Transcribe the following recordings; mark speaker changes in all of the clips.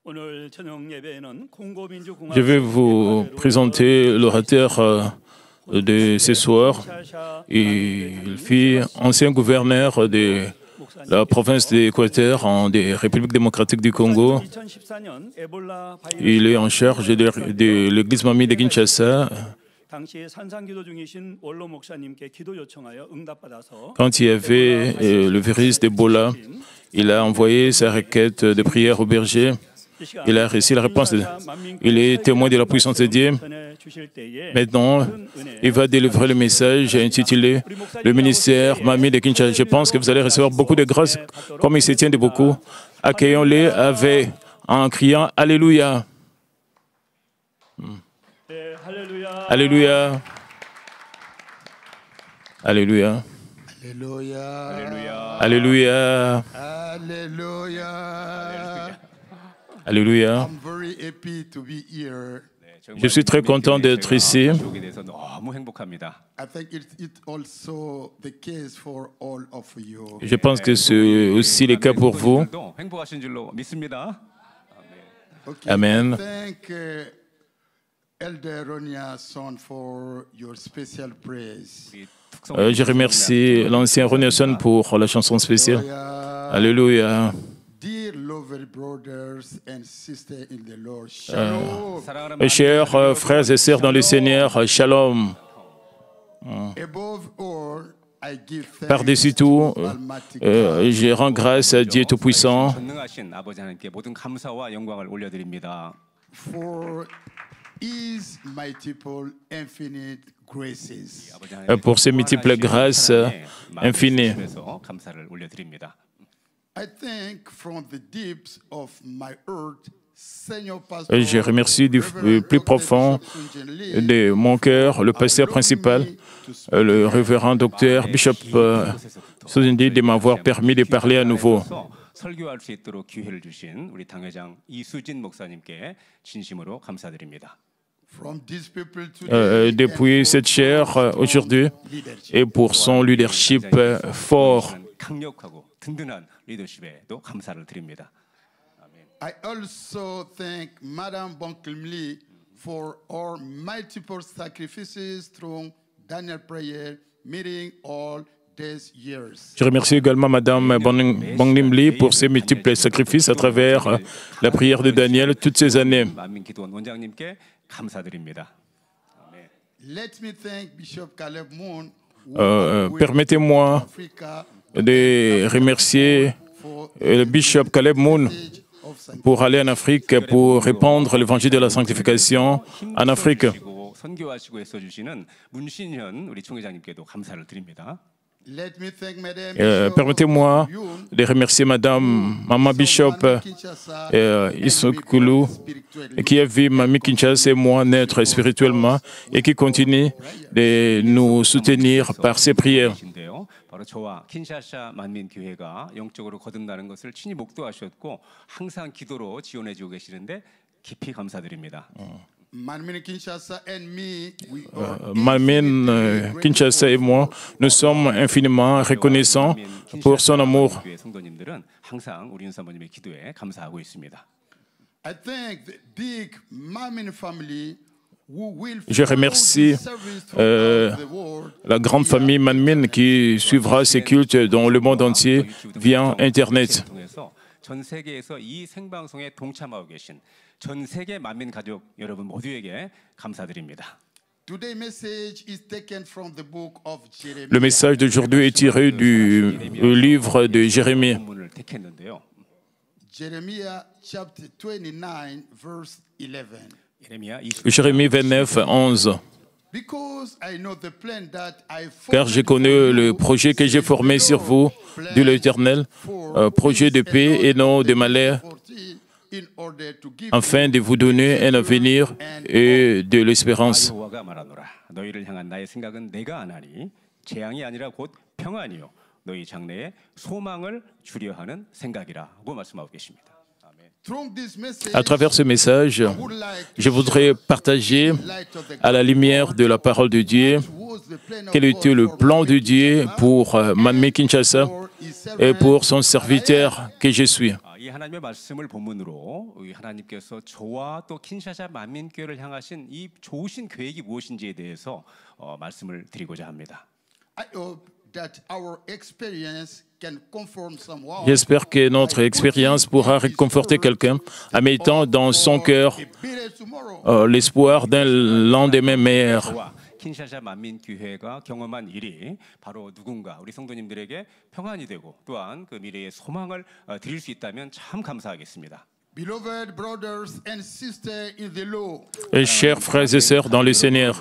Speaker 1: Je vais vous présenter l'orateur de ce soir. Il fut ancien gouverneur de la province d'Équateur en République démocratique du Congo. Il est en charge de l'église Mamie de Kinshasa. Quand il y avait le virus d'Ebola, il a envoyé sa requête de prière au berger. Il a reçu la réponse. Il est témoin de la puissance de Dieu. Maintenant, il va délivrer le message intitulé « Le ministère Mamie de Kinshasa ». Je pense que vous allez recevoir beaucoup de grâce, comme il se tient de beaucoup. Accueillons-les en criant « Alléluia ». Alléluia. Alléluia. Alléluia. Alléluia. Alléluia. Je suis très content d'être ici. Je pense que c'est aussi le cas pour vous. Amen. Je remercie l'ancien Ronelson pour la chanson spéciale. Alléluia. Chers frères et sœurs dans le Seigneur, shalom. Par-dessus tout, je rends grâce à Dieu Tout-Puissant pour ses multiples grâces infinies. Je remercie du plus profond de mon cœur le pasteur principal, le révérend docteur Bishop Souzindi, de m'avoir permis de parler à nouveau. Depuis cette chaire aujourd'hui et pour son leadership fort.
Speaker 2: I also thank Madame Bonklimli for our multiple sacrifices through Daniel prayer meeting all these years.
Speaker 1: Je remercie également Madame Bonklimli pour ses multiples sacrifices à travers la prière de Daniel toutes ces années.
Speaker 2: Let me thank Bishop Caleb Moon.
Speaker 1: Permettez-moi de remercier le Bishop Caleb Moon pour aller en Afrique, pour répandre l'évangile de la sanctification en Afrique. Permettez-moi de remercier Madame Mama Bishop Isokulu, qui a vu Mamie Kinshasa et moi naître spirituellement et qui continue de nous soutenir par ses prières.
Speaker 3: 바로 저와 킨샤사 만민교회가 영적으로 거듭나는 것을 친히 목도하셨고 항상 기도로 지원해주고 계시는데 깊이 감사드립니다.
Speaker 2: Mamie Kinshasa
Speaker 1: et moi, nous sommes infiniment reconnaissants pour son amour.
Speaker 3: 성도님들은 항상 우리 윤사모님의 기도에 감사하고 있습니다.
Speaker 2: I thank the big Mamie family.
Speaker 1: Je remercie la grande famille Manmin qui suivra ces cultes dans le monde entier via Internet.
Speaker 3: 전 세계에서 이 생방송에 동참하고 계신 전 세계 만민 가족 여러분 모두에게 감사드립니다.
Speaker 1: Le message d'aujourd'hui est tiré du livre de Jérémie. Jérémie 29, 11. Car je connais le projet que j'ai formé sur vous, dit l'Éternel, projet de paix et non de malheur, afin de vous donner un avenir et de l'espérance.
Speaker 3: 너희 장래에 소망을 주려 하는 생각이라고 말씀하고 계십니다.
Speaker 1: À travers ce message, je voudrais partager à la lumière de la parole de Dieu quel était le plan de Dieu pour Mamie Kinshasa et pour son serviteur que je suis.
Speaker 3: 이 하나님의 말씀을 본문으로 이 하나님께서 저와 또 킨샤사 만민교회를 향하신 이 좋으신 계획이 무엇인지에 대해서 말씀을 드리고자 합니다.
Speaker 2: I hope that our experience can conform someone.
Speaker 1: J'espère que notre expérience pourra réconforter quelqu'un en mettant dans son cœur
Speaker 2: A better tomorrow.
Speaker 1: l'espoir d'un lendemain meilleur.
Speaker 3: 저와 킨샤사 만민교회가 경험한 일이 바로 누군가 우리 성도님들에게 평안이 되고 또한 그 미래의 소망을 드릴 수 있다면 참 감사하겠습니다.
Speaker 2: Beloved brothers and sisters in the Lord,
Speaker 1: Et chers frères et sœurs dans le Seigneur,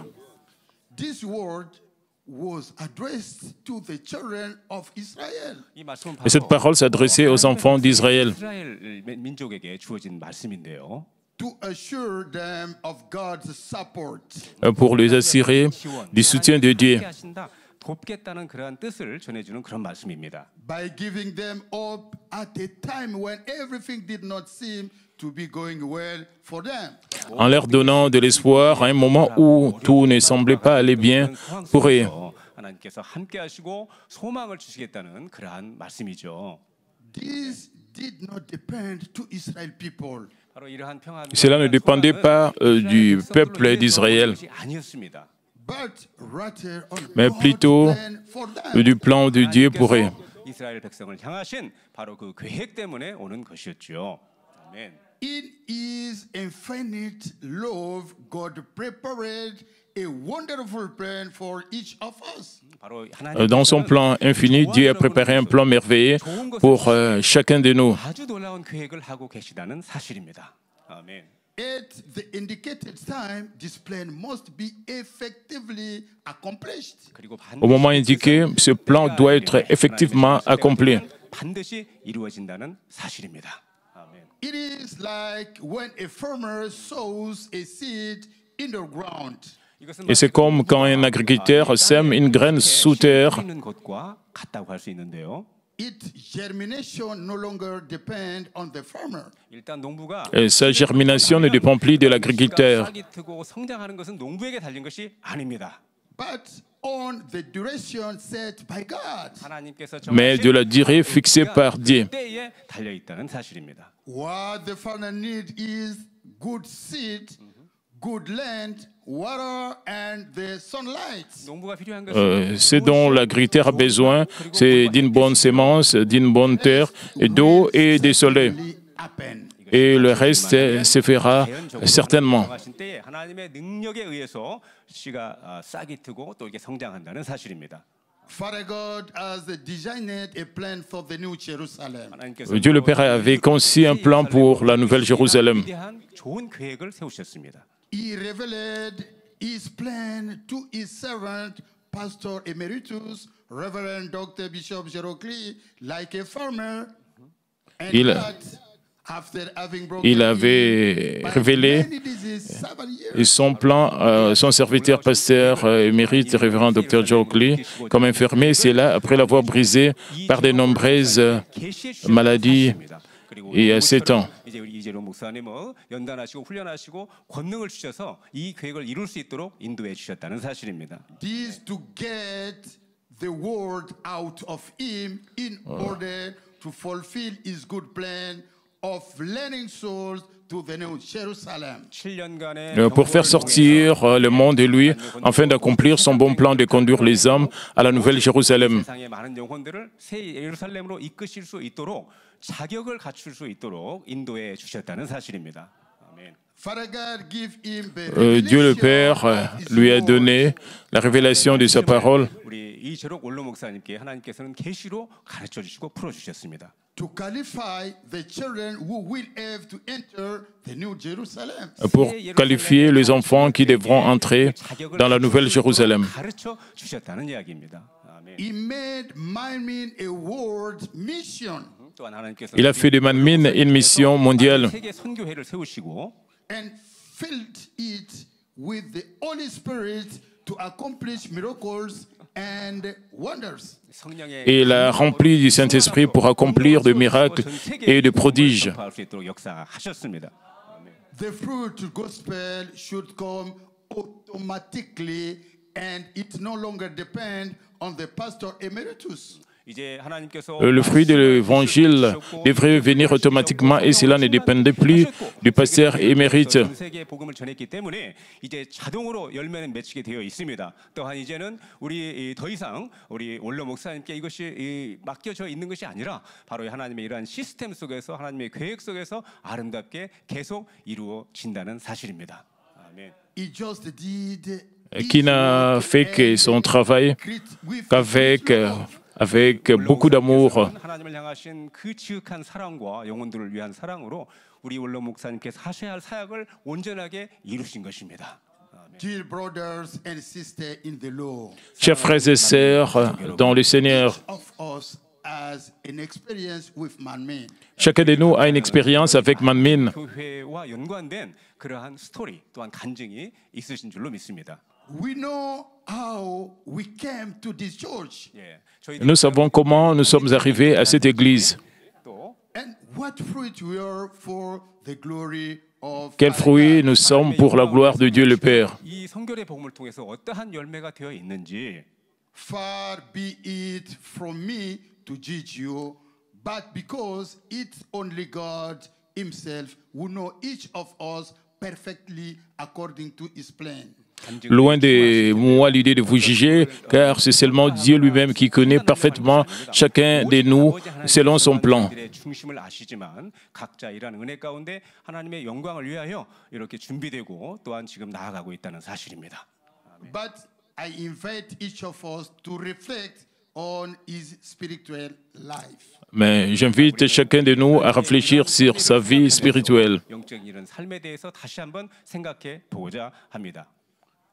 Speaker 2: this word was addressed to the children of Israel.
Speaker 3: 이 말씀은
Speaker 1: et cette parole s'adressait aux enfants d'Israël
Speaker 3: 이스라엘 민족에게 주어진 말씀인데요.
Speaker 2: To assure them of God's support.
Speaker 1: pour les assurer du soutien de Dieu.
Speaker 3: 하신다, 돕겠다는 그러한 뜻을 전해주는 그런 말씀입니다.
Speaker 2: By giving them hope at a time when everything did not seem to be going well for them.
Speaker 1: En leur donnant de l'espoir à un moment où tout ne semblait pas aller bien pour eux.
Speaker 3: 하나님께서 함께하시고 소망을 주시겠다는 그러한 말씀이죠.
Speaker 2: This did not depend to Israel people.
Speaker 3: 바로 이러한 평안.
Speaker 1: Cela ne dépendait pas du peuple d'Israël,
Speaker 3: 아니었습니다.
Speaker 2: But rather on
Speaker 1: mais
Speaker 2: God's
Speaker 1: plutôt
Speaker 2: plan for them.
Speaker 1: du plan de Dieu pour eux.
Speaker 3: 이스라엘 백성을 향하신 바로 그 계획 때문에 오는 것이었죠. 아멘.
Speaker 2: In His infinite love, God prepared a wonderful plan for each of us.
Speaker 3: 바로
Speaker 1: Dans son plan infini, Dieu a préparé un plan merveilleux pour chacun de nous.
Speaker 3: 아주 놀라운 계획을 하고 계시다는 사실입니다. 아멘.
Speaker 2: At the indicated time, this plan must be effectively accomplished.
Speaker 3: 그리고
Speaker 1: Au moment indiqué, ce plan doit être effectivement accompli.
Speaker 3: 반드시 이루어진다는 사실입니다. 아멘.
Speaker 2: It is like when a farmer sows a seed in the ground.
Speaker 1: Et c'est comme quand un agriculteur sème une graine sous terre.
Speaker 3: 있는 것과 같다고 할 수 있는데요.
Speaker 2: Its germination no longer depends on the farmer.
Speaker 3: 일단 농부가
Speaker 1: Et sa germination ne dépend plus de l'agriculteur,
Speaker 3: 싹이 트고 성장하는 것은 농부에게 달린 것이 아닙니다.
Speaker 2: But on the duration set by God.
Speaker 3: 하나님께서
Speaker 1: mais de la durée fixée par Dieu.
Speaker 3: 때에 달려 있다는 사실입니다.
Speaker 2: What the farmer needs is good seed, good land, water, and the sunlight.
Speaker 3: 농부가 필요한 것은
Speaker 1: Ce dont l'agriculteur a besoin, c'est d'une bonne semence, d'une bonne terre, d'eau et du soleil.
Speaker 2: Really happen.
Speaker 1: Et le reste se fera certainement.
Speaker 3: 하신 때에 하나님의 능력에 의해서 씨가 싹이 트고 또 이게 성장한다는 사실입니다.
Speaker 2: Father God has designed a plan for the New Jerusalem.
Speaker 3: 하나님께서
Speaker 1: Dieu le Père avait conçu un plan pour la Nouvelle Jérusalem.
Speaker 3: 위대한 좋은 계획을 세우셨습니다.
Speaker 2: He revealed his plan to his servant, Pastor Emeritus, Reverend Dr. Bishop Jerocli, like a farmer. And
Speaker 1: Il-
Speaker 2: God, after having broken
Speaker 1: Il avait
Speaker 2: by
Speaker 1: révélé
Speaker 2: many diseases, 7 years,
Speaker 1: son plan, son serviteur pasteur émérite, révérend Dr. Joe Clee, comme infirmier, c'est là, après l'avoir brisé par de nombreuses maladies et à 7 ans.
Speaker 3: 이제 우리 이재로 목사님은 연단하시고 훈련하시고 권능을 주셔서 이 계획을 이룰 수 있도록 인도해 주셨다는 사실입니다.
Speaker 2: this to get the word out of him in order to fulfill his good plan of leading souls to the New Jerusalem.
Speaker 3: 7년간의
Speaker 1: Pour faire sortir le monde de lui, afin d'accomplir son bon plan de conduire les hommes à la Nouvelle Jérusalem.
Speaker 3: 세상의 많은 영혼들을 새 예루살렘으로 이끄실 수 있도록 자격을 갖출 수 있도록 인도해 주셨다는 사실입니다. 아멘.
Speaker 2: Father God give him the
Speaker 1: Dieu le
Speaker 2: revelation
Speaker 1: Père
Speaker 2: of his
Speaker 1: lui a
Speaker 2: word.
Speaker 1: donné la révélation de sa parole
Speaker 3: 우리 이재록 원로 목사님께 하나님께서는 계시로 가르쳐 주시고 풀어 주셨습니다.
Speaker 2: to qualify the children who will have to enter the New Jerusalem.
Speaker 1: pour qualifier les enfants qui devront entrer dans la Nouvelle Jérusalem.
Speaker 3: 가르쳐 주셨다는 이야기입니다. 아멘.
Speaker 2: He made Manmin a world mission
Speaker 3: 또한 하나님께서
Speaker 1: Il a fait de Manmin une mission mondiale
Speaker 3: 세계 선교회를 세우시고
Speaker 2: and filled it with the Holy Spirit to accomplish miracles and wonders.
Speaker 3: 성령의
Speaker 1: et l'a rempli du Saint-Esprit pour accomplir de miracles et de prodiges.
Speaker 3: 전파할 수 있도록 역사하셨습니다. 아멘.
Speaker 2: The fruit gospel should come automatically and it no longer depend on the pastor emeritus.
Speaker 1: Le fruit de l'évangile devrait venir automatiquement et cela ne dépendait plus du pasteur émérite.
Speaker 3: 복음을 전했기 때문에 이제 자동으로 열매는 맺히게 되어 있습니다. 또한 이제는 우리 더 이상 우리 원로 목사님께 이것이 맡겨져 있는 것이 아니라 바로 하나님의 이러한 시스템 속에서 하나님의 계획 속에서 아름답게 계속 이루어진다는 사실입니다. 아멘.
Speaker 2: He just did
Speaker 1: Qui n'a fait que son travail avec beaucoup d'amour.
Speaker 3: 하나님을 향하신 그 지극한 사랑과 영혼들을 위한 사랑으로 우리 원로 목사님께서 하셔야 할 사역을 온전하게 이루신 것입니다.
Speaker 2: Dear brothers and sisters in the Lord,
Speaker 1: Chers frères et sœurs dans le Seigneur,
Speaker 2: of us has an experience with man.
Speaker 1: chacun de nous a une expérience avec Manmin.
Speaker 3: 교회와 연관된 그러한 스토리 또한 간증이 있으신 줄로 믿습니다.
Speaker 2: We know how we came to this church
Speaker 3: 예, 저희들
Speaker 1: Nous savons comment nous sommes arrivés à cette église.
Speaker 2: and what fruit we are for the glory of
Speaker 1: Quels
Speaker 2: our
Speaker 1: fruits
Speaker 2: God.
Speaker 1: nous sommes pour la gloire de Dieu le Père.
Speaker 3: 이 성결의 복음을 통해서 어떠한 열매가 되어 있는지
Speaker 2: Far be it from me to judge you, but because it's only God Himself who know each of us perfectly according to His plan.
Speaker 1: Loin de moi l'idée de vous juger, car c'est seulement Dieu lui-même qui connaît parfaitement chacun de nous selon son plan.
Speaker 3: 중심을 아시지만 각자 일하는 은혜 가운데 하나님의 영광을 위하여 이렇게 준비되고 또한 지금 나아가고 있다는 사실입니다.
Speaker 2: But I invite each of us to reflect on his spiritual life.
Speaker 1: Mais j'invite chacun de nous à réfléchir sur sa vie spirituelle.
Speaker 3: 영적인 이런 삶에 대해서 다시 한번 생각해 보고자 합니다.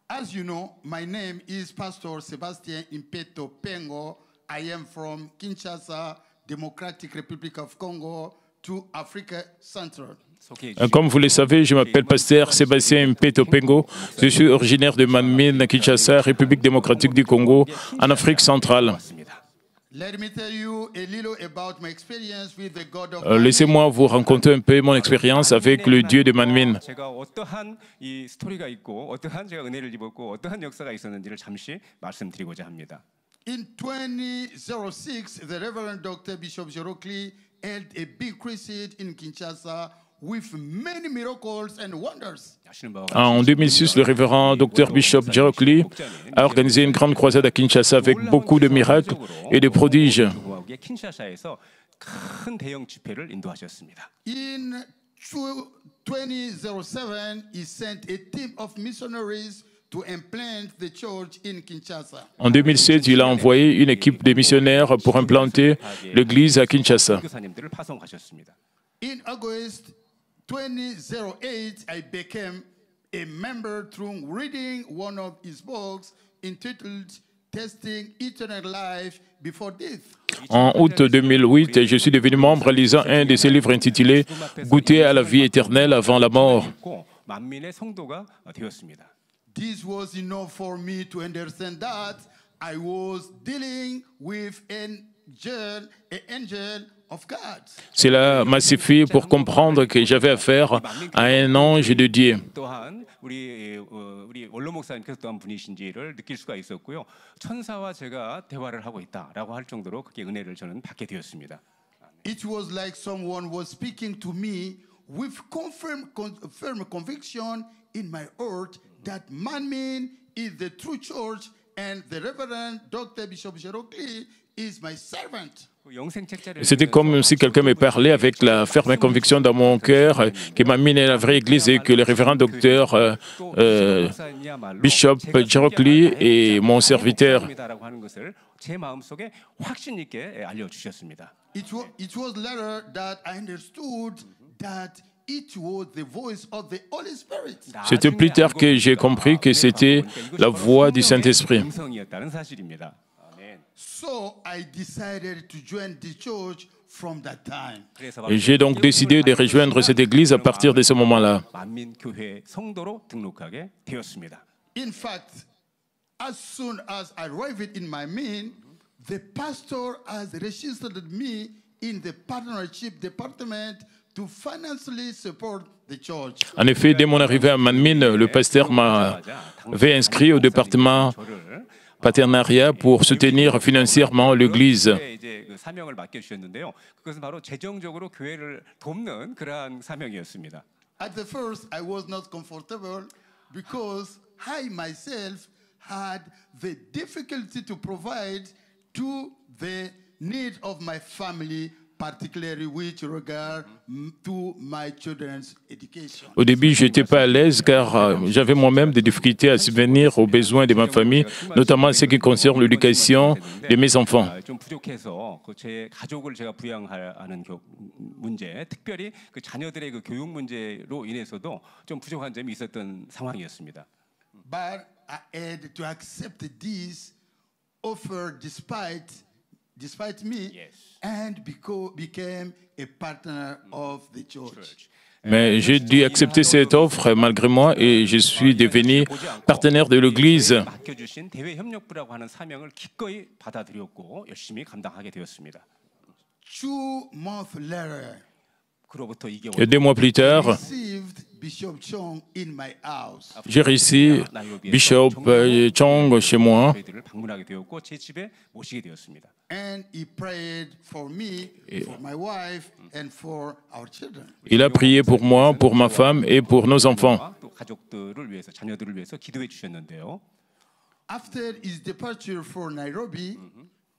Speaker 2: As you know, my name is Pastor Sebastian Impeto Pengo. I am from Kinshasa, Democratic Republic of Congo, to Africa Central.
Speaker 1: Comme vous le savez, je m'appelle Pasteur Sébastien Mpeto Pengo. Je suis originaire de Manmin, Kinshasa, République démocratique du Congo, en Afrique centrale.
Speaker 2: Let me tell you a little about my experience with the God of
Speaker 1: Laissez-moi vous raconter un peu mon expérience avec le Dieu de Manmin.
Speaker 3: 제가 어떠한 이 스토리가 있고 어떠한 제가 은혜를 입었고 어떠한 역사가 있었는지를 잠시 말씀드리고자 합니다.
Speaker 2: In 2006, the Reverend Dr. Bishop Jerokli held a big crusade in Kinshasa with many miracles and wonders.
Speaker 1: En 2006, le révérend Dr Bishop Jerokli a organisé une grande croisade à Kinshasa avec beaucoup de miracles et de prodiges.
Speaker 3: 킨샤사에서 큰 대형 집회를 인도하셨습니다.
Speaker 2: In 2007, he sent a team of missionaries to implant the church in Kinshasa.
Speaker 1: En 2007, il a envoyé une équipe de missionnaires pour implanter l'église à Kinshasa.
Speaker 3: 교사님들을 파송하셨습니다.
Speaker 2: In August 2008, I became a member through reading one of his books entitled Testing Eternal Life Before Death.
Speaker 1: En août 2008, je suis devenu membre en lisant un de ses livres intitulé Goûter à la vie éternelle avant la mort.
Speaker 3: 만민의 성도가 되었습니다.
Speaker 2: This was enough for me to understand that I was dealing with an angel of God.
Speaker 1: Cela m'a suffi pour comprendre que j'avais affaire à un ange de Dieu.
Speaker 3: 또한 우리 원로 목사님께서 또한 분이신지를 느낄 수가 있었고요. 천사와 제가 대화를 하고 있다라고 할 정도로 그렇게 은혜를 저는 받게 되었습니다.
Speaker 2: It was like someone was speaking to me with firm conviction in my heart that Manmin is the true church and the Reverend Dr. Bishop Jerokli is my servant.
Speaker 1: C'était comme si quelqu'un me parlait avec la ferme conviction dans mon cœur que Manmin est la vraie église et que le révérend docteur Bishop Jerokli est mon serviteur.
Speaker 3: 제 마음속에 확신 있게 알려주셨습니다.
Speaker 2: It was later that I understood that it was the voice of the Holy Spirit.
Speaker 1: C'était plus tard que j'ai compris que c'était la voix du Saint-Esprit.
Speaker 3: 음성이었다는 사실입니다.
Speaker 2: So I decided to join the church from that time.
Speaker 1: Et j'ai donc décidé de rejoindre cette église à partir de ce moment-là.
Speaker 3: 만민교회 성도로 등록하게 되었습니다.
Speaker 2: In fact, as soon as I arrived in my mean, the pastor has registered me in the partnership department to financially support the church.
Speaker 1: En effet, dès mon arrivée à Manmin, le pasteur m'avait inscrit au département partenariat pour soutenir financièrement l'Église.
Speaker 3: 이제 그 사명을 맡겨주셨는데요. 그것은 바로 재정적으로 교회를 돕는 그러한 사명이었습니다.
Speaker 2: At the first, I was not comfortable because I myself had the difficulty to provide to the need of my family, particularly with regard to my children's education.
Speaker 1: Au début, je n'étais pas à l'aise car j'avais moi-même des difficultés à subvenir aux besoins de ma famille, notamment en ce qui concerne l'éducation de mes enfants.
Speaker 3: 좀 부족해서 제 가족을 제가 부양하는 문제, 특별히 그 자녀들의 그 교육 문제로 인해서도 좀 부족한 점이 있었던 상황이었습니다.
Speaker 2: But I had to accept this offer despite me,
Speaker 3: Yes.
Speaker 2: and became a partner of the church.
Speaker 1: Mais j'ai dû accepter cette offre malgré moi et je suis devenu partenaire de l'Église.
Speaker 3: 맡겨주신 대외 협력부라고 하는 사명을 기꺼이 받아들였고 열심히 감당하게 되었습니다.
Speaker 2: 2 months later,
Speaker 3: 그로부터 2개월
Speaker 1: Et 2 mois plus tard,
Speaker 2: received Bishop Chong in my house.
Speaker 1: j'ai reçu Bishop Chong chez moi.
Speaker 3: 저희들을 방문하게 되었고 제 집에 모시게 되었습니다.
Speaker 2: And he prayed for me, for my wife, and for our children.
Speaker 1: Il a prié pour moi, pour ma femme et pour nos enfants.
Speaker 3: 또 가족들을 위해서 자녀들을 위해서 기도해 주셨는데요.
Speaker 2: After his departure for Nairobi,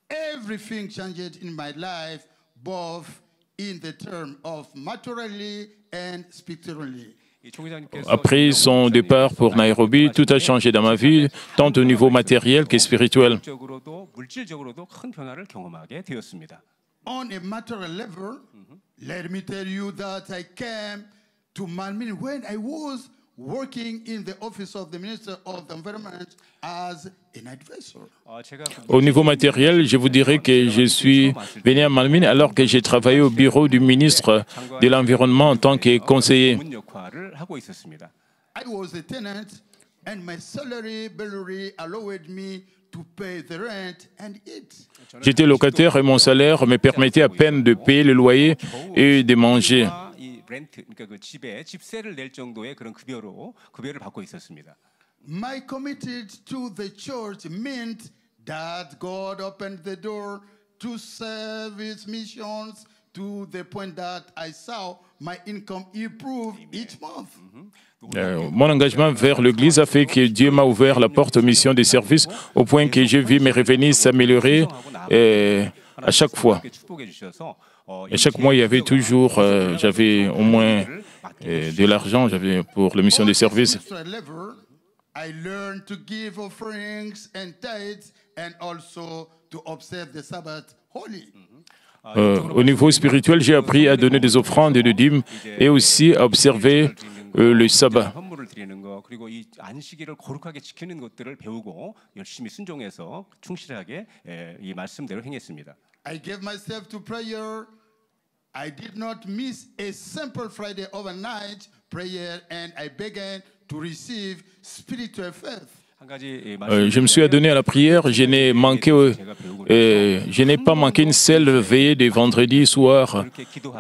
Speaker 2: everything changed in my life, both in the term of materially and spiritually.
Speaker 3: 이 총회장님께서
Speaker 1: Après son départ pour Nairobi, tout a changé dans ma vie, tant au niveau matériel que spirituel.
Speaker 3: 적으로도 물질적으로도 큰 변화를 경험하게 되었습니다.
Speaker 2: On a material level, let me tell you that I came to Manmin when I was working in the office of the Minister of the Environment as an advisor.
Speaker 3: 제가
Speaker 1: Au niveau matériel, je vous dirais que je suis venu à Malmine alors que j'ai travaillé au bureau du ministre de l'Environnement en tant que conseiller.
Speaker 3: 문 역할을 하고 있었습니다.
Speaker 2: I was a tenant and my salary allowed me to pay the rent and eat.
Speaker 1: J'étais locataire et mon salaire me permettait à peine de payer le loyer et de manger.
Speaker 3: 이 렌트 그러니까 그 집에 집세를 낼 정도의 그런 급여를 받고 있었습니다.
Speaker 2: My committed to the church meant that God opened the door to service missions to the point that I saw my income improve each month.
Speaker 1: Mon engagement vers l'Église a fait que Dieu m'a ouvert la porte aux missions de service au point que j'ai vu mes revenus s'améliorer à chaque fois.
Speaker 3: 축복해 주셔서
Speaker 1: Et chaque mois, il y avait toujours, j'avais au moins de l'argent pour la mission de service.
Speaker 2: Level, I learned to give offerings and tithes and also to observe the Sabbath holy.
Speaker 1: Au niveau spirituel, j'ai appris à donner des offrandes et des dîmes et aussi à observer le sabbat.
Speaker 3: 선물을 드리는 거 그리고 이 안식일을 거룩하게 지키는 것들을 배우고 열심히 순종해서 충실하게 이 말씀대로 행했습니다.
Speaker 2: I gave myself to prayer. I did not miss a simple Friday overnight prayer and I began to receive spiritual faith.
Speaker 3: 한 가지
Speaker 1: Je me suis adonné à la prière, je n'ai pas manqué une seule veillée de vendredi soir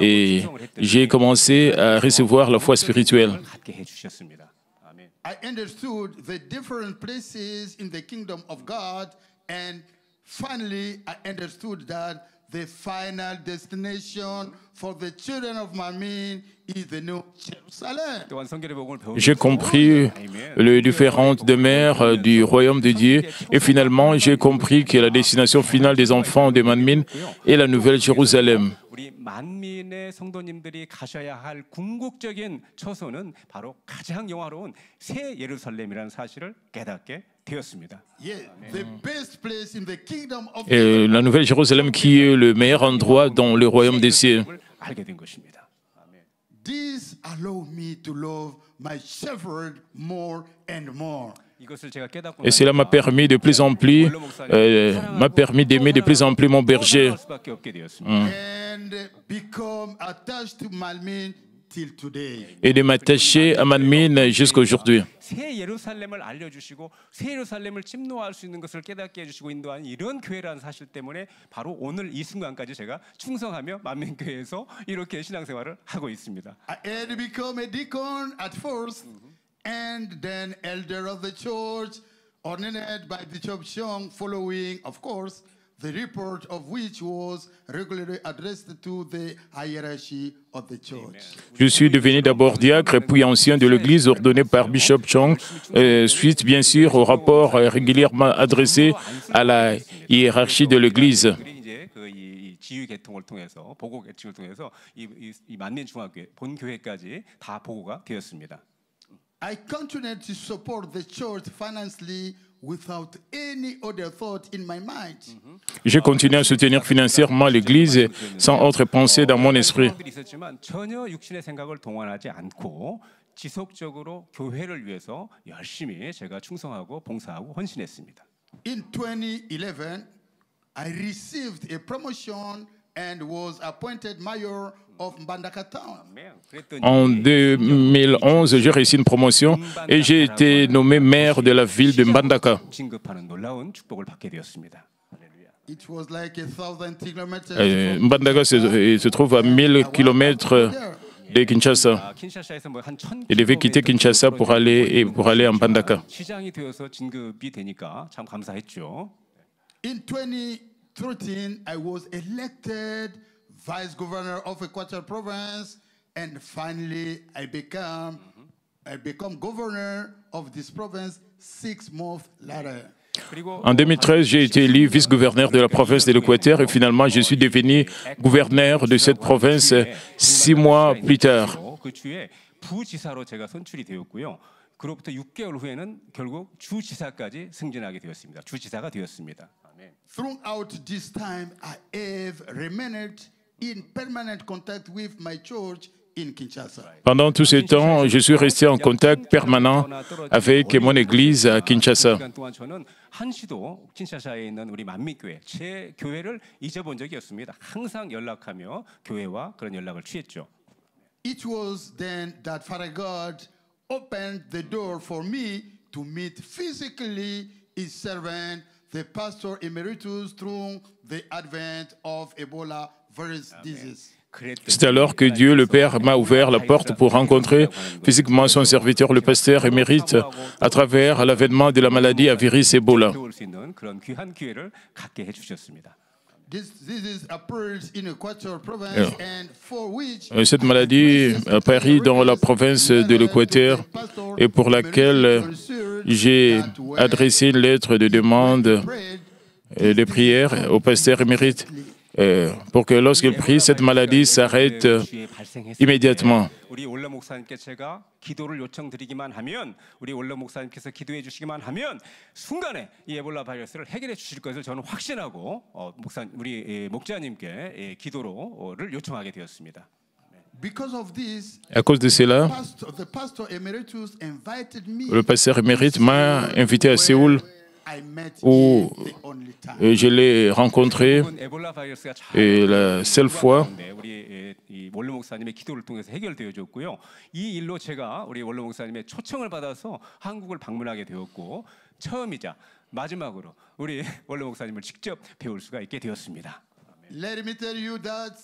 Speaker 1: et j'ai commencé à recevoir la foi spirituelle.
Speaker 3: 갖게 해 주셨습니다. 아멘.
Speaker 2: I understood the different places in the kingdom of God, and finally I understood that the final destination for the children of Manmin is the New Jerusalem.
Speaker 3: 또한 성경의 복음을 배우면서
Speaker 1: J'ai compris les différentes demeures du royaume de Dieu et finalement j'ai compris que la destination finale des enfants de Manmin est la Nouvelle Jérusalem.
Speaker 3: 우리 만민의 성도님들이 가셔야 할 궁극적인 처소는 바로 가장 영화로운 새 예루살렘이라는 사실을 깨닫게 되었습니다.
Speaker 2: Yeah, the best place in the kingdom of
Speaker 1: Et la Nouvelle Jérusalem qui est le meilleur endroit dans le royaume des cieux.
Speaker 3: 알게 된 것입니다. 아멘.
Speaker 2: This allowed me to love my shepherd more and more.
Speaker 3: 이것을 제가 깨닫고
Speaker 1: Et cela m'a permis de plus en plus, d'aimer de plus en plus mon berger.
Speaker 3: 할 수밖에 없게 되었습니다.
Speaker 2: And become attached to Malmin till today.
Speaker 1: Et de m'attacher à Manmin jusqu'à aujourd'hui.
Speaker 3: 새 예루살렘을 알려주시고 새 예루살렘을 침노할 수 있는 것을 깨닫게 해주시고 인도하는 이런 교회라는 사실 때문에 바로 오늘 이 순간까지 제가 충성하며 만민교회에서 이렇게 신앙생활을 하고 있습니다.
Speaker 2: I had become a deacon at first, and then elder of the church, Ordinated by Bishop Cheong following, of course, the report of which was regularly addressed to the hierarchy of the church.
Speaker 1: Je suis devenu d'abord diacre et puis ancien de l'Église ordonné par Bishop Chong, suite bien sûr au rapport régulièrement adressé à la hiérarchie de l'Église.
Speaker 3: 지휘 개통을 통해서 보고 개통을 통해서 이 만민 중학교 본 교회까지 다 보고가 되었습니다.
Speaker 2: I continued to support the church financially without any other thought in my mind.
Speaker 1: J'ai continué à soutenir financièrement l'Église sans autre pensée dans mon esprit.
Speaker 3: 있었지만 전혀 육신의 생각을 동원하지 않고 지속적으로 교회를 위해서 열심히 제가 충성하고 봉사하고 헌신했습니다.
Speaker 2: In 2011, I received a promotion and was appointed mayor of Mbandaka town.
Speaker 1: En 2011, j'ai réussi une promotion et j'ai été nommé maire de la ville de Mbandaka.
Speaker 3: 진급하는 놀라운 축복을 받게 되었습니다.
Speaker 2: It was like 1,000 kilometers.
Speaker 1: Mbandaka se trouve à 1000 km de Kinshasa.
Speaker 3: 킨샤사에서 뭐한 1000.
Speaker 1: Il devait quitter Kinshasa pour aller à Mbandaka.
Speaker 3: 시장이 되어서 진급이 되니까 참 감사했죠.
Speaker 2: In 2013, I was elected vice governor of Equator province, and finally I become governor of this province 6 months later.
Speaker 1: En 2013, j'ai été élu vice-gouverneur de la province de l'Équateur et finalement je suis devenu gouverneur de cette province 6 mois plus tard.
Speaker 3: 그 주에 부지사로 제가 선출이 되었고요. 그로부터 6개월 후에는 결국 주지사까지 승진하게 되었습니다. 주지사가 되었습니다. 아멘.
Speaker 2: Throughout this time, I have remained in permanent contact with my church in Kinshasa.
Speaker 1: Pendant tout ce temps, je suis resté en contact permanent avec mon église à Kinshasa.
Speaker 3: 기간 동안 저는 한시도 킨샤사에 있는 우리 만민교회 제 교회를 잊어본 적이 없습니다. 항상 연락하며 교회와 그런 연락을 취했죠.
Speaker 2: It was then that Father God opened the door for me to meet physically his servant, the pastor emeritus, through the advent of Ebola virus disease.
Speaker 1: C'est alors que Dieu, le Père, m'a ouvert la porte pour rencontrer physiquement son serviteur, le pasteur émérite, à travers l'avènement de la maladie à virus Ebola.
Speaker 3: 배울 수 있는 그런 귀한 기회를 갖게 해주셨습니다.
Speaker 2: This disease appeared in Equator province, and for which
Speaker 1: Cette maladie apparaît dans la province de l'Équateur et pour laquelle j'ai adressé une lettre de demande et de prière au pasteur émérite pour que lorsqu'il prie, cette maladie s'arrête immédiatement.
Speaker 3: 우리 올러 목사님께 제가 기도를 요청드리기만 하면 우리 올러 목사님께서 기도해 주시기만 하면 순간에 이 에볼라 바이러스를 해결해 주실 것을 저는 확신하고 우리 목자님께 기도를 요청하게 되었습니다.
Speaker 2: because of this,
Speaker 1: À cause de cela,
Speaker 2: the pastor emeritus invited me.
Speaker 1: le pasteur émérite m'a invité à Séoul
Speaker 2: I met
Speaker 1: où
Speaker 2: him the only time.
Speaker 1: je l'ai rencontré
Speaker 3: 에볼라 바이러스가
Speaker 1: et la seule fois.
Speaker 3: 우리 이 원로 목사님의 기도를 통해서 해결되어졌고요. 이 일로 제가 우리 원로 목사님의 초청을 받아서 한국을 방문하게 되었고 처음이자 마지막으로 우리 원로 목사님을 직접 배울 수가 있게 되었습니다.
Speaker 2: Let me tell you that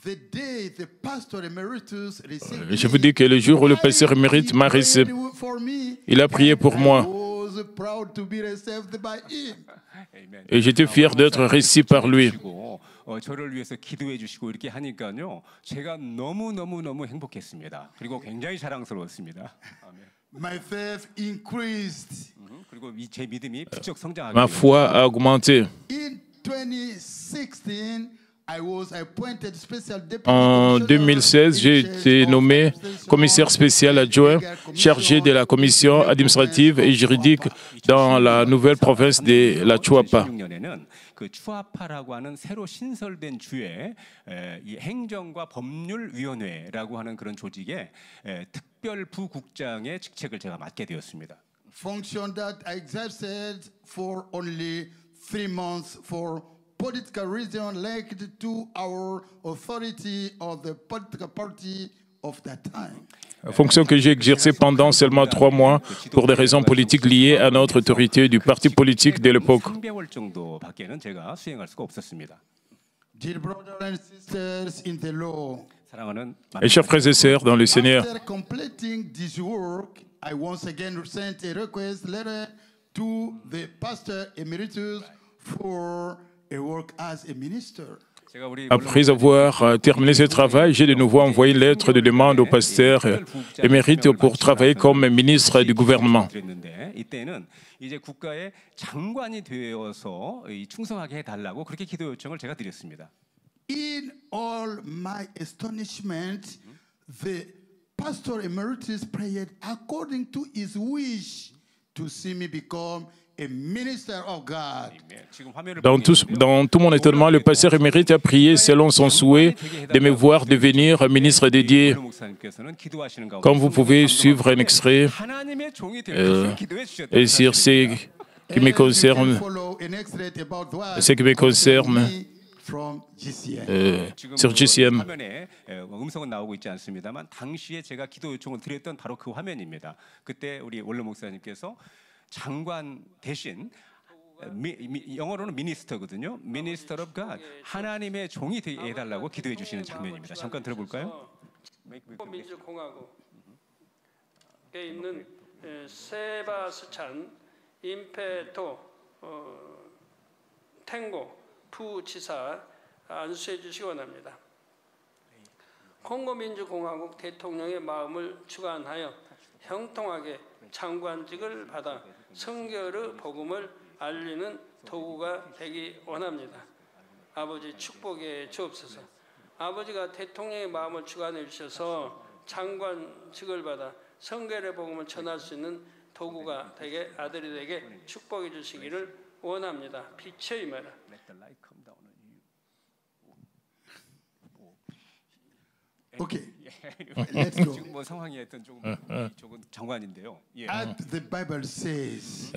Speaker 2: the day the pastor emeritus received
Speaker 1: Je vous dis que le jour où le pasteur émérite m'a reçu,
Speaker 2: for me,
Speaker 1: il a prié pour moi.
Speaker 2: I was proud to be received by him.
Speaker 1: Et j'étais fier d'être reçu par lui.
Speaker 3: 저를 위해서 기도해 주시고 이렇게 하니까요. 제가 너무 행복했습니다. 그리고 굉장히 자랑스러웠습니다. 아멘.
Speaker 2: My faith increased.
Speaker 3: 그리고 제 믿음이 부쩍 성장하게
Speaker 1: Ma foi a augmenté.
Speaker 2: In 2016, I was appointed special deputy
Speaker 1: En
Speaker 2: commissioner
Speaker 1: 2016, j'ai été nommé commissaire spécial adjoint chargé de la commission administrative et juridique dans la nouvelle province de la Chuapa.
Speaker 3: 2016년에는 그 추아파라고 하는 새로 신설된 주의 이 행정과 법률위원회라고 하는 그런 조직의 특별 부국장의 직책을 제가 맡게 되었습니다.
Speaker 2: function that I exercised for only 3 months for political reason linked to our authority or the political party of that time.
Speaker 1: Fonction que j'ai exercée pendant seulement 3 mois pour des raisons politiques liées à notre autorité du parti politique de l'époque.
Speaker 3: 3개월 정도밖에는 제가 수행할 수가 없었습니다.
Speaker 2: Dear brothers and sisters in the law,
Speaker 3: 사랑하는
Speaker 1: Et chers frères et sœurs dans le Seigneur,
Speaker 2: after completing this work, I once again sent a request letter to the pastor emeritus for a work as a minister.
Speaker 1: Après avoir terminé ce travail, j'ai de nouveau envoyé une lettre de demande au pasteur émérite pour travailler comme ministre du gouvernement.
Speaker 3: 이때는 이제 국가의 장관이 되어서 충성하게 해달라고 그렇게 기도 요청을 제가 드렸습니다.
Speaker 2: In all my astonishment, the pastor emeritus prayed according to his wish to see me become a minister of God.
Speaker 1: Dans tout mon étonnement, le pasteur émérite a prié selon son souhait de me voir devenir ministre dédié. Comme vous pouvez suivre un extrait, et sur ce qui me concerne, sur GCM.
Speaker 3: 화면에 음성은 나오고 있지 않습니다만 당시에 제가 기도 요청을 드렸던 바로 그 화면입니다. 그때 우리 원로 목사님께서 장관 대신 영어로는 미니스터거든요. 미니스터 오브 갓 하나님의 종이 되게 해달라고 기도해 주시는 장면입니다. 잠깐 들어볼까요?
Speaker 4: 민주공화국에 있는 세바스찬 임페토 탱고 부지사 안수해 주시기 원합니다. 콩고 민주공화국 대통령의 마음을 주관하여 형통하게 장관직을 받아 성결의 복음을 알리는 도구가 되기 원합니다. 아버지 축복해 주옵소서. 아버지가 대통령의 마음을 주관해 주셔서 장관직을 받아 성결의 복음을 전할 수 있는 도구가 되게 아들이 되게 축복해 주시기를 원합니다. 빛의 임하라.
Speaker 2: Okay, let's go.
Speaker 3: 지금 뭐 상황이 하여튼 조금 장관인데요. 예.
Speaker 2: As the Bible says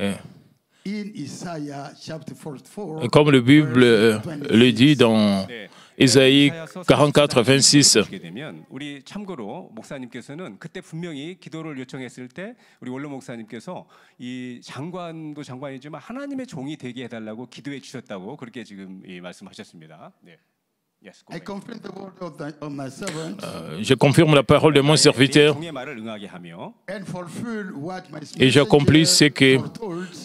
Speaker 2: in Isaiah chapter 44,
Speaker 1: Comme la Bible le dit dans Isaïe 44, 26.
Speaker 3: 우리 참고로 목사님께서는 그때 분명히 기도를 요청했을 때 우리 원로 목사님께서 이 장관도 장관이지만 하나님의 종이 되게 해달라고 기도해 주셨다고 그렇게 지금 말씀하셨습니다. 네.
Speaker 2: I confirm the word of my servant
Speaker 1: Je confirme la parole de mon serviteur
Speaker 3: 종의 말을 응하게 하며
Speaker 2: and fulfill what my
Speaker 1: et j'accomplis ce que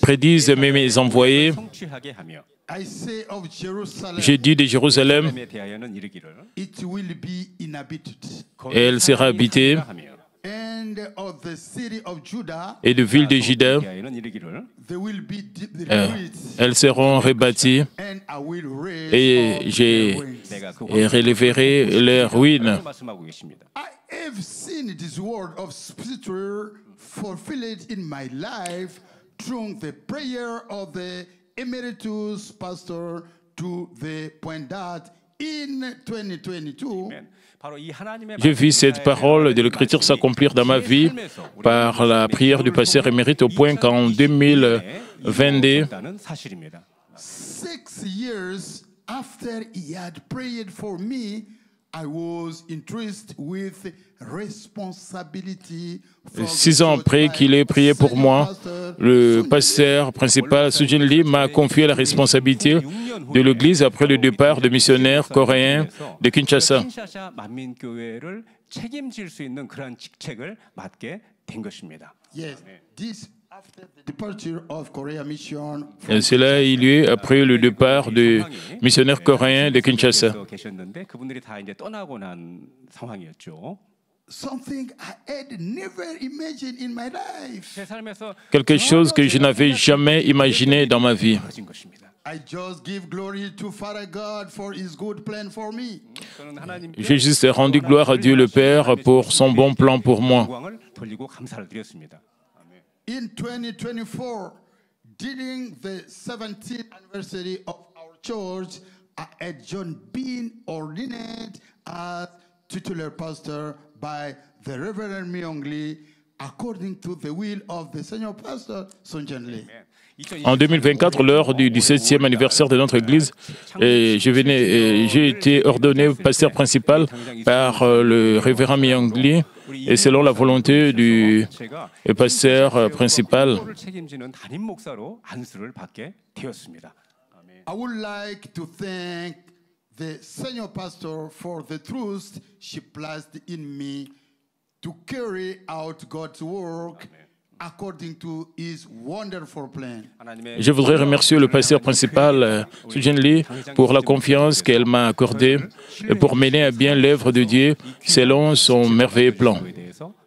Speaker 1: prédisent mes envoyés.
Speaker 3: 성취하게 하며
Speaker 2: I say of Jerusalem,
Speaker 1: J'ai dit de Jérusalem,
Speaker 3: 에 대하여는 이르기를
Speaker 2: it will be inhabited,
Speaker 1: elle sera habitée,
Speaker 2: and of the city of Judah,
Speaker 1: et de villes de Juda,
Speaker 3: 대하여는 이르기를
Speaker 2: there will be ruins,
Speaker 1: elles seront rebâties,
Speaker 2: and I will raise
Speaker 1: et
Speaker 2: up
Speaker 1: j'ai
Speaker 2: their wings.
Speaker 3: 내가 그
Speaker 1: et relèverai leurs ruines.
Speaker 3: 말씀하고 계십니다.
Speaker 2: I have seen this word of scripture fulfilled in my life through the prayer of the emeritus pastor to the point that in 2022,
Speaker 1: J'ai vu cette parole de l'Écriture s'accomplir dans ma vie par la prière du pasteur émérite au point qu'en 2022,
Speaker 2: 6 years after he had prayed for me, I was entrusted with responsibility for
Speaker 1: 6 ans après qu'il ait prié pour moi, le pasteur principal Sujin Lee m'a confié la responsabilité de l'Église après le départ de missionnaires coréens de Kinshasa.
Speaker 3: 만민교회를 책임질 수 있는 그러한 직책을 맡게 된 것입니다.
Speaker 2: Yes, this after the departure of Korea mission.
Speaker 1: Et cela a eu lieu après le départ de missionnaires coréens de Kinshasa.
Speaker 3: 계셨는데 그분들이 다 이제 떠나고 난 상황이었죠.
Speaker 2: Something I had never imagined in my life.
Speaker 3: 제 삶에서
Speaker 1: Quelque chose que je n'avais jamais imaginé dans ma vie.
Speaker 3: 벌어진 것입니다.
Speaker 2: I just give glory to Father God for His good plan for me.
Speaker 3: 저는 하나님께
Speaker 1: J'ai juste rendu gloire à Dieu le Père pour son bon plan pour moi.
Speaker 3: 영광을 돌리고 감사를 드렸습니다.
Speaker 2: In 2024, during the 17th anniversary of our church, I had just been ordained as titular pastor by the Reverend Myung Lee, according to the will of the senior pastor, Sun Jin Lee.
Speaker 1: En 2024, lors du 17e anniversaire de notre Église, j'ai été ordonné pasteur principal par le révérend Myung Lee et selon la volonté du pasteur principal.
Speaker 3: 책임지는 담임 목사로 안수를 받게 되었습니다.
Speaker 2: I would like to thank the senior pastor for the trust she placed in me to carry out God's work according to his wonderful plan.
Speaker 1: Je voudrais remercier le pasteur principal, Susan Lee, pour la confiance qu'elle m'a accordée et pour mener à bien l'œuvre de Dieu selon son merveilleux plan.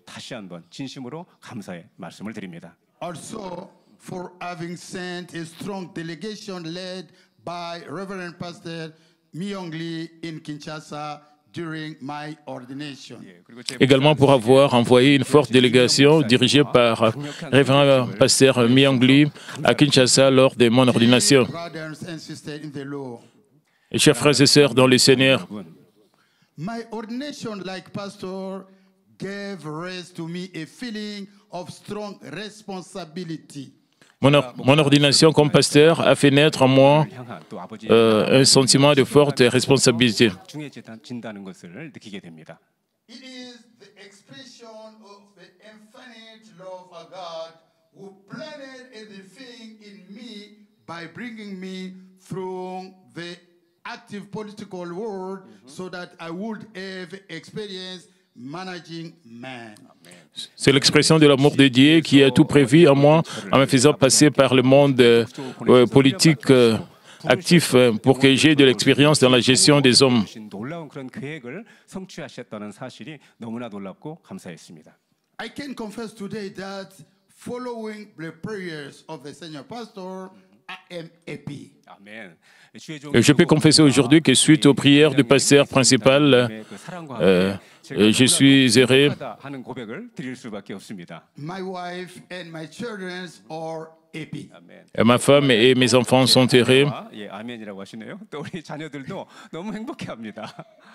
Speaker 3: 다시 한번 진심으로 감사의 말씀을 드립니다.
Speaker 2: Also, for having sent a strong delegation led by Reverend Pastor Myung Lee in Kinshasa during my ordination.
Speaker 1: Également pour avoir envoyé une forte délégation dirigée par révérend pasteur Myung Lee à Kinshasa lors de mon ordination.
Speaker 2: Brothers and sisters in the Lord.
Speaker 1: Et chers frères et sœurs dans le Seigneur,
Speaker 2: My ordination, like pastor, gave rise to me a feeling of strong responsibility.
Speaker 1: mon ordination comme pasteur a fait naître en moi un sentiment de forte responsabilité.
Speaker 3: 중요해진다는 것을 느끼게 됩니다.
Speaker 2: It is the expression of the infinite love of God who planted everything in me by bringing me through the active political world so that I would have experience managing man.
Speaker 1: C'est l'expression de l'amour de Dieu qui a tout prévu en moi en me faisant passer par le monde politique actif pour que j'ai de l'expérience dans la gestion des hommes.
Speaker 3: 놀라운 그런 계획을 성취하셨다는 사실이 너무나 놀랍고 감사했습니다.
Speaker 2: I can confess today that following the prayers of the senior pastor, I am happy.
Speaker 3: 아멘.
Speaker 1: Et je peux confesser aujourd'hui que suite aux prières du pasteur principal, je suis heureux.
Speaker 3: 하는 고백을 드릴 수밖에 없습니다.
Speaker 2: My wife and my children are happy.
Speaker 1: Et ma femme et mes enfants sont heureux.
Speaker 3: 예, 아멘이라고 하시네요. 또 우리 자녀들도 너무 행복해합니다.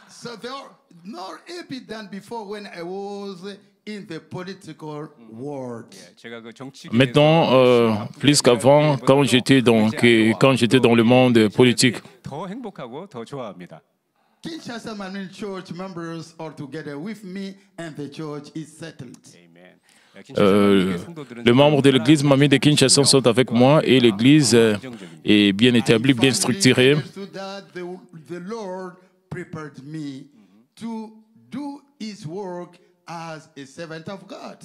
Speaker 2: So they are more happy than before when I was in the political world.
Speaker 3: 제가 그 정치
Speaker 1: Maintenant, plus qu'avant, quand j'étais dans le monde politique.
Speaker 3: 더 행복하고 더 좋아합니다.
Speaker 2: Kinshasa Manmin Church members are together with me and the church is settled.
Speaker 3: 아멘.
Speaker 1: Les membres de l'église Mamie de Kinshasa sont avec moi et l'église est bien établie, bien structurée.
Speaker 2: The Lord prepared me to do his work as a servant of God.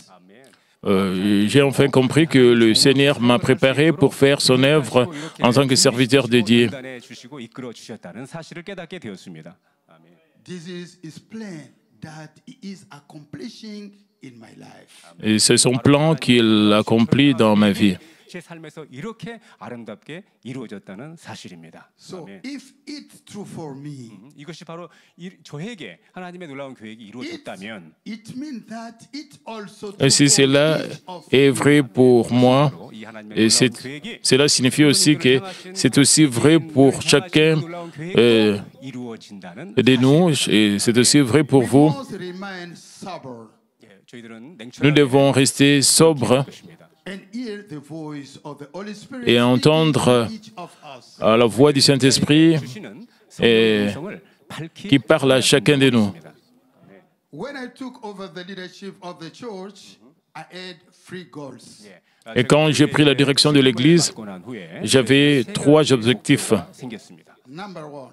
Speaker 1: J'ai enfin compris que le Seigneur m'a préparé pour faire son œuvre en tant que serviteur de Dieu.
Speaker 3: 주시고 이끌어 주셨다는 사실을 깨닫게 되었습니다. 아멘.
Speaker 2: This is his plan that he is accomplishing in my life.
Speaker 1: Et c'est son plan qu'il accomplit dans ma vie.
Speaker 3: 제 삶에서 이렇게 아름답게 이루어졌다는 사실입니다.
Speaker 2: So
Speaker 3: 아멘.
Speaker 2: if it's true for me,
Speaker 3: 이것이 바로 저에게 하나님의 놀라운 계획이 이루어졌다면
Speaker 2: it means that it also
Speaker 1: Et si
Speaker 2: true for
Speaker 1: cela
Speaker 2: each of
Speaker 1: est vrai pour moi,
Speaker 3: 이 하나님의
Speaker 1: et
Speaker 3: 놀라운 계획이
Speaker 1: cela signifie aussi que c'est aussi vrai pour chacun
Speaker 3: 놀라운 계획도 이루어진다는
Speaker 1: de nous, et c'est aussi vrai pour vous.
Speaker 2: must remain sober
Speaker 3: 저희들은
Speaker 1: Nous devons rester sobres
Speaker 2: and hear the voice of the Holy Spirit
Speaker 1: et entendre
Speaker 2: speaking to each of us.
Speaker 1: à la voix du Saint-Esprit
Speaker 3: 주시는
Speaker 1: et
Speaker 3: 성을 밝히
Speaker 1: qui parle à chacun de nous.
Speaker 2: When I took over the leadership of the church, I had 3 goals.
Speaker 1: Et quand j'ai pris la direction de l'Église, j'avais 3 objectifs.
Speaker 3: 생겼습니다.
Speaker 2: Number 1,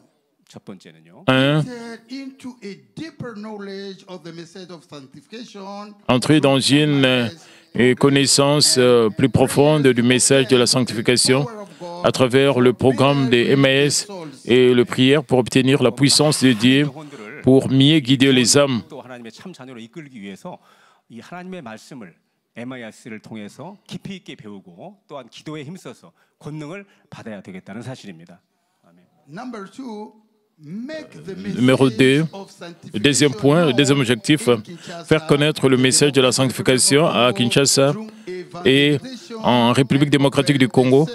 Speaker 3: 첫 번째는요.
Speaker 1: Un,
Speaker 2: into a deeper knowledge of the message of sanctification.
Speaker 1: entrer dans une connaissance plus profonde du message de la sanctification à travers le programme des MAS et le prière pour obtenir la puissance de Dieu pour mieux guider les âmes.
Speaker 3: 또 하나님의 참 자녀로 이끌기 위해서 이 하나님의 말씀을 MIS를 통해서 깊이 있게 배우고 또한 기도에 힘써서 권능을 받아야 되겠다는 사실입니다. 아멘.
Speaker 2: Number 2, make the
Speaker 1: Numéro 2,
Speaker 2: message of
Speaker 1: le deuxième point, le deuxième objectif, faire connaître le message de la sanctification à Kinshasa et en République démocratique du Congo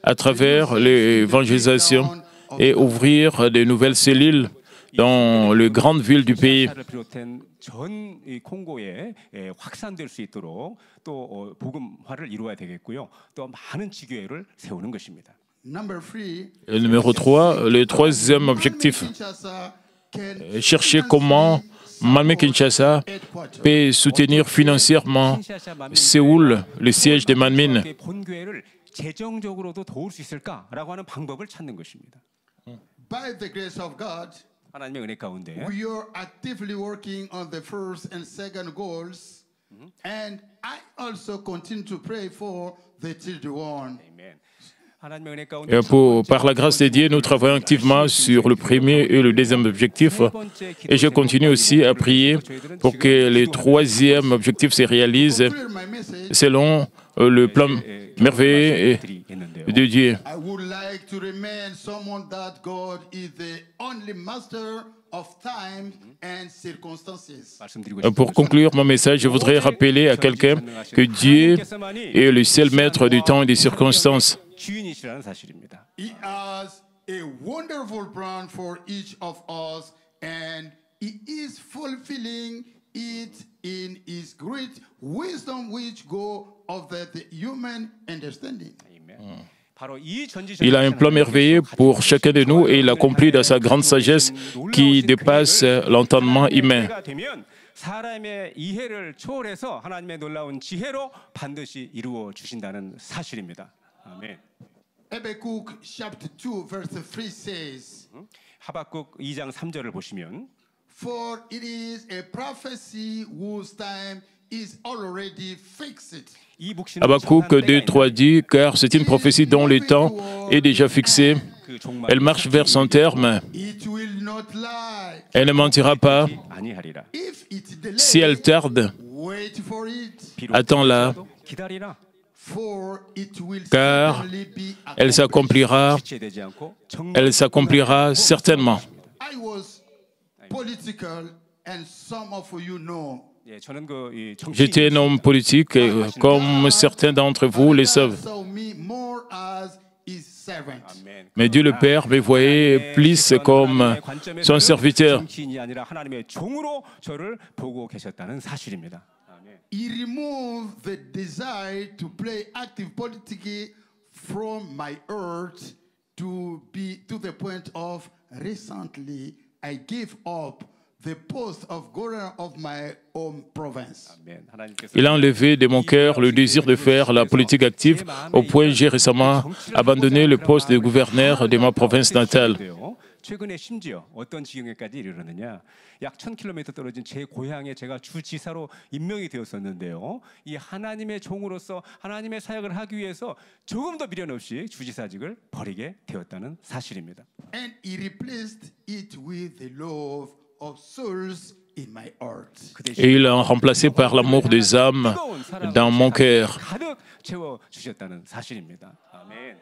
Speaker 1: à travers l'évangélisation et ouvrir de nouvelles cellules dans les grandes villes du pays.
Speaker 3: 를 비롯한 전 콩고에 확산될 수 있도록 또 복음화를 이루어야 되겠고요. 또 많은 지교회를 세우는 것입니다.
Speaker 2: Number 3,
Speaker 1: Et numéro 3, le troisième objectif, chercher comment Mamie Kinshasa peut soutenir financièrement Séoul, le siège de Manmin.
Speaker 3: 본교회를 재정적으로도 도울 수 있을까라고 하는 방법을 찾는 것입니다.
Speaker 2: by the grace of God,
Speaker 3: 하나님의 은혜 가운데
Speaker 2: we are actively working on the first and second goals And I also continue to pray for the children.
Speaker 3: 아멘. 하나님의 은혜 가운데
Speaker 1: Par la grâce de Dieu, nous travaillons activement sur le premier et le deuxième objectif. Et je continue aussi à prier pour que le troisième objectif se réalise
Speaker 2: Clear my message.
Speaker 1: selon le plan merveilleux de Dieu.
Speaker 2: I would like to remind someone that God is the only master of time and circumstances.
Speaker 3: 말씀드리고
Speaker 1: Pour conclure mon message, je voudrais rappeler à quelqu'un que Dieu est le seul maître du temps et des circonstances.
Speaker 3: 주인이시라는 사실입니다.
Speaker 2: He has a wonderful plan for each of us, and He is fulfilling it in His great wisdom, which go of the human understanding.
Speaker 3: 바로 이
Speaker 1: Il a un plan merveilleux pour chacun de nous et il l'accomplit dans sa grande sagesse qui dépasse l'entendement humain.
Speaker 3: 되면 사람의 이해를 초월해서 하나님의 놀라운 지혜로 반드시 이루어 주신다는 사실입니다. 아멘.
Speaker 2: Habakkuk chapter 2 verse 3 says,
Speaker 3: 하박국 2장 3절을 보시면
Speaker 2: "For it is a prophecy whose time is already fixed."
Speaker 3: 이 묵시는
Speaker 1: Habakkuk 2:3 dit, car c'est une prophétie dont le temps est déjà fixé.
Speaker 3: 그 종말
Speaker 1: Elle marche vers son terme.
Speaker 2: It will not lie.
Speaker 1: Elle ne mentira pas.
Speaker 3: 아니하리라.
Speaker 2: If it delays,
Speaker 1: Si elle tarde,
Speaker 2: wait for it,
Speaker 3: 비록
Speaker 1: attends-la,
Speaker 3: 기다리라.
Speaker 2: for it will
Speaker 1: car
Speaker 2: certainly be
Speaker 1: elle
Speaker 2: accomplished.
Speaker 1: s'accomplira.
Speaker 3: 지체되지 않고
Speaker 1: Elle s'accomplira certainement.
Speaker 2: I was political, and some of you know.
Speaker 3: 예, 저는 그
Speaker 1: J'étais un homme politique, et, comme certains d'entre vous le savent.
Speaker 2: Saw me more as his servant.
Speaker 1: Mais Dieu le Père me voyait plus comme son serviteur.
Speaker 3: 정치인이 아니라 하나님의 종으로 저를 보고 계셨다는 사실입니다. 아멘.
Speaker 2: He removed the desire to play active politics from my earth to the point of recently I gave up the post of governor of my home province.
Speaker 3: 아멘. 하나님께서
Speaker 1: Il a enlevé de mon cœur le désir de faire la politique active, au point où j'ai récemment abandonné le poste de gouverneur de ma province natale.
Speaker 3: 최근에 심지어 어떤 지경에까지 이르렀느냐? 약 1000km 떨어진 제 고향에 제가 주지사로 임명이 되었었는데요. 이 하나님의 종으로서 하나님의 사역을 하기 위해서 조금 더 미련 없이 주지사직을 버리게 되었다는 사실입니다.
Speaker 2: And he replaced it with the love of souls in my heart.
Speaker 1: Et il l'a remplacé par l'amour des âmes dans mon cœur.
Speaker 3: 가득 채워 주셨다는 사실입니다. 아멘.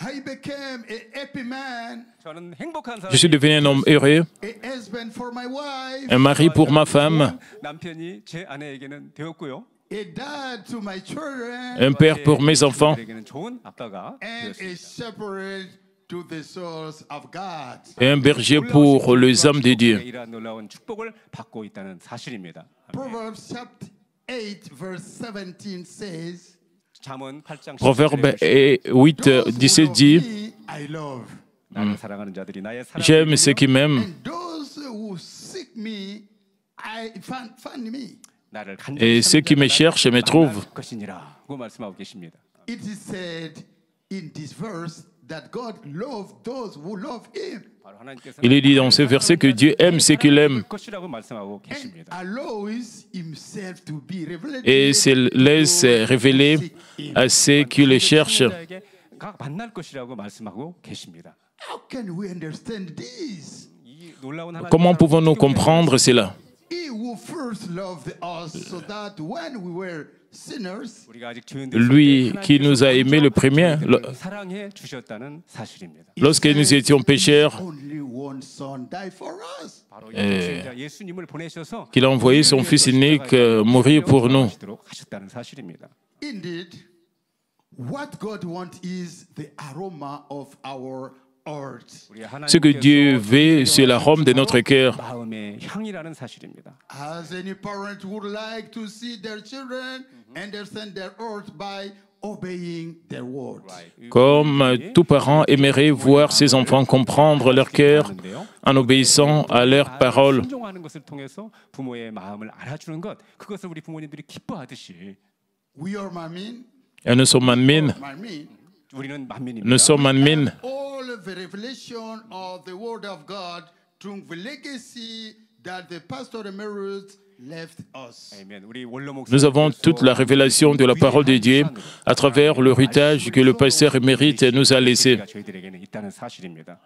Speaker 2: I became a happy man,
Speaker 3: 저는 행복한
Speaker 1: Je suis
Speaker 3: 사람이
Speaker 1: devenu un homme heureux,
Speaker 2: a husband for my wife,
Speaker 1: un mari pour ma femme,
Speaker 3: 남편이 제 아내에게는 되었고요.
Speaker 2: a dad to my children,
Speaker 1: un père pour mes enfants
Speaker 3: 에게는 좋은 아빠가
Speaker 2: and a
Speaker 3: 되었습니다.
Speaker 2: shepherd to the souls of God.
Speaker 1: et un berger pour les âmes de Dieu.
Speaker 3: 이러한 놀라운 축복을 받고 있다는 사실입니다. 아멘.
Speaker 2: Proverbs chapter 8 verse 17 says,
Speaker 3: 잠언 8장
Speaker 1: Proverbe 8,
Speaker 2: "Those
Speaker 1: 17
Speaker 2: who
Speaker 1: dit,
Speaker 2: love me, I love,
Speaker 3: 나를 사랑하는 자들이 나의
Speaker 1: j'aime ceux qui m'aiment,
Speaker 2: and those who seek me, I find me."
Speaker 3: 나를
Speaker 1: et ceux qui me cherchent me trouvent.
Speaker 3: 것이니라고 말씀하고 계십니다.
Speaker 2: It is said in this verse that God loves those who love Him
Speaker 3: 바로 하나님께서
Speaker 1: Il est dit dans ce verset que Dieu aime ceux qu'il aime
Speaker 3: 것이라고 말씀하고
Speaker 2: and
Speaker 3: 계십니다.
Speaker 2: allows Himself to be revealed
Speaker 1: et se laisse révéler à ceux qui le cherchent.
Speaker 3: 자에게 각 만날 것이라고 말씀하고 계십니다.
Speaker 2: How can we understand this?
Speaker 3: 이 놀라운 하나님
Speaker 1: Comment pouvons-nous comprendre cela?
Speaker 2: He who first loved us so that when we were sinners,
Speaker 3: 우리가 아직 죄인
Speaker 1: Lui qui nous a aimés le premier,
Speaker 3: 사랑해 주셨다는 사실입니다.
Speaker 1: lorsque nous étions pécheurs,
Speaker 2: only one son died for us.
Speaker 3: 바로 이 예수님을 보내셔서
Speaker 1: qu'il a envoyé son Fils unique mourir pour nous.
Speaker 3: 하셨다는 사실입니다.
Speaker 2: Indeed, what God wants is the aroma of our heart.
Speaker 3: 우리
Speaker 1: Ce que Dieu veut, c'est l'arôme de notre cœur.
Speaker 3: 마음의 향이라는 사실입니다.
Speaker 2: As any parent would like to see their children understand their heart by obeying their word.
Speaker 1: Comme tout parent aimerait voir ses enfants comprendre leur cœur en obéissant à leurs paroles.
Speaker 3: 순종하는 것을 통해서 부모의 마음을 알아주는 것, 그것을 우리 부모님들이 기뻐하듯이
Speaker 2: We are Mamin.
Speaker 1: Et nous sommes admin.
Speaker 3: 우리는 만민입니다.
Speaker 1: Nous sommes admin.
Speaker 2: All the revelation of the word of God through the legacy that the pastor emeritus left us.
Speaker 3: 아멘. 우리 원로 목사
Speaker 1: Nous avons toute la révélation de la parole de Dieu à travers l'héritage que le pasteur émérite nous a laissé,
Speaker 3: 저희들에게는 있다는 사실입니다.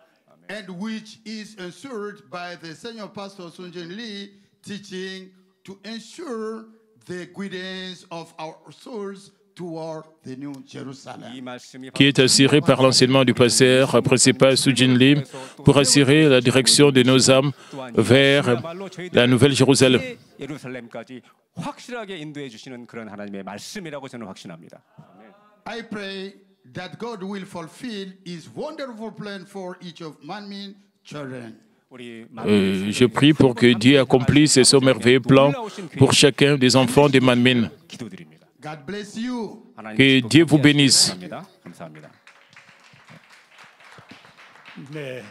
Speaker 2: And which is ensured by the senior pastor Sun Jin Lee teaching to ensure the guidance of our souls toward the New Jerusalem.
Speaker 3: 이 말씀이
Speaker 1: qui est assuré par l'enseignement du pasteur principal Sujin Lim pour assurer la direction de nos âmes vers la Nouvelle Jérusalem.
Speaker 3: 예루살렘까지 확실하게 인도해 주시는 그런 하나님의 말씀이라고 저는 확신합니다.
Speaker 2: I pray that God will fulfill His wonderful plan for each of Manmin children.
Speaker 1: Je prie pour que Dieu accomplisse son merveilleux plan pour chacun des enfants de Manmin.
Speaker 3: 기도드립니다.
Speaker 2: God bless you.
Speaker 1: Que Dieu vous bénisse.
Speaker 3: 감사합니다. 감사합니다.
Speaker 5: 네.